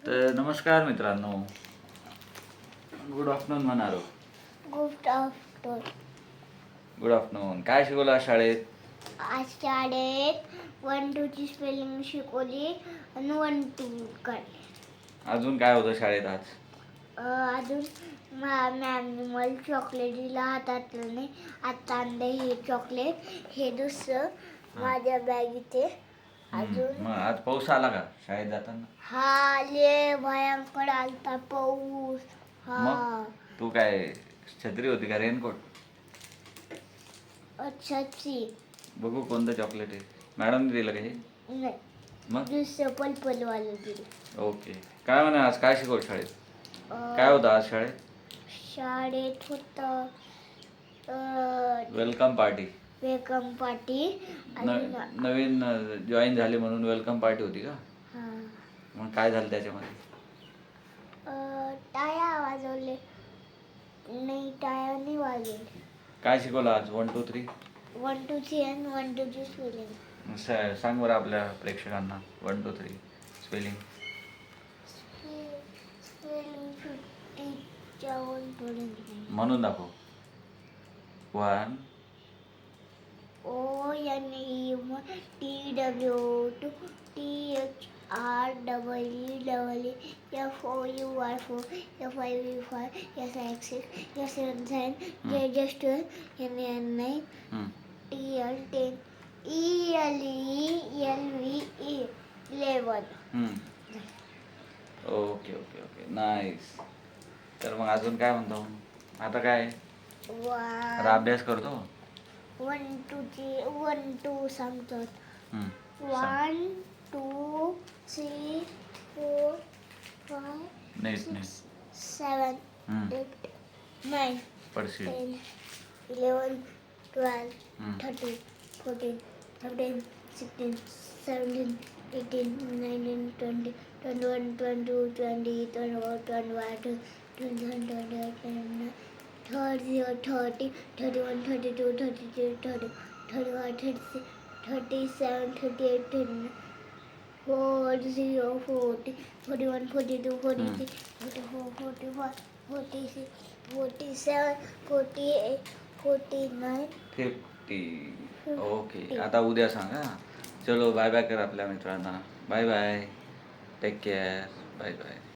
तर नमस्कार मित्रांनो, गुड आफ्टरनून म्हणालो. Good afternoon. Good afternoon. काय शिकवलं आज शाळेत? आज शाळेत 1-2 ची स्पेलिंग शिकवली आणि 1-2 काढले. अजून काय होतं शाळेत आज? अजून मॅमने मला चॉकलेट दिला हातातलं नाही. आता आणलं हे चॉकलेट, हे दुसरं माझ्या बॅगेत आहे. अजून मग आज पाऊस आला का शाळेत जाताना? हा लय भयंकर आलता पाऊस. मग तू काय छत्री होती का रेनकोट? अच्छा बघू कोणतं चॉकलेट आहे. मॅडमने दिलं का हे? नाही, मग दुसरं पर्पलवालं दिलं. ओके. काय म्हणा आज काय शिकवलं शाळेत? काय होतं आज शाळेत? शाळेत होतं वेलकम पार्टी. Welcome party. नवीन जॉईन झाले म्हणून वेलकम पार्टी होती का? हां. मग काय झालं त्याच्यामध्ये? टाळ्या वाजवले नाही, टाळ्या नाही वाजवले. काय शिकवलं आज? 1 2 3 1-2 ची आणि 1-2 ची स्पेलिंग. सांग बरं आपल्या प्रेक्षकांना 1 2 3 स्पेलिंग. स्पेलिंग 50च्या पर्यंत म्हणून दाखव. 1 ONEMTW 2THREEE FOUR4 FIV5 SX6 SN7 JJ12 NN9 TL10 ELE 11. Okay okay okay nice. तर मग अजून काय म्हणतो? आता काय आता अभ्यास करतो? 1-2 ची 1-2 सांगतात. 1 2 3 4 5 6 7 8 9 पडशील 10 11 12 13 14 15 16 17 18 19 20 21 22 20 21 22 21 22 30 31 32 33 30 31 36 37 38 39 40 40 41 42 43 44 45 46 47 48 49 50. ओके. आता उद्या सांगा. चलो बाय बाय कर आपल्या मित्रांना. Bye bye. Take care. Bye bye.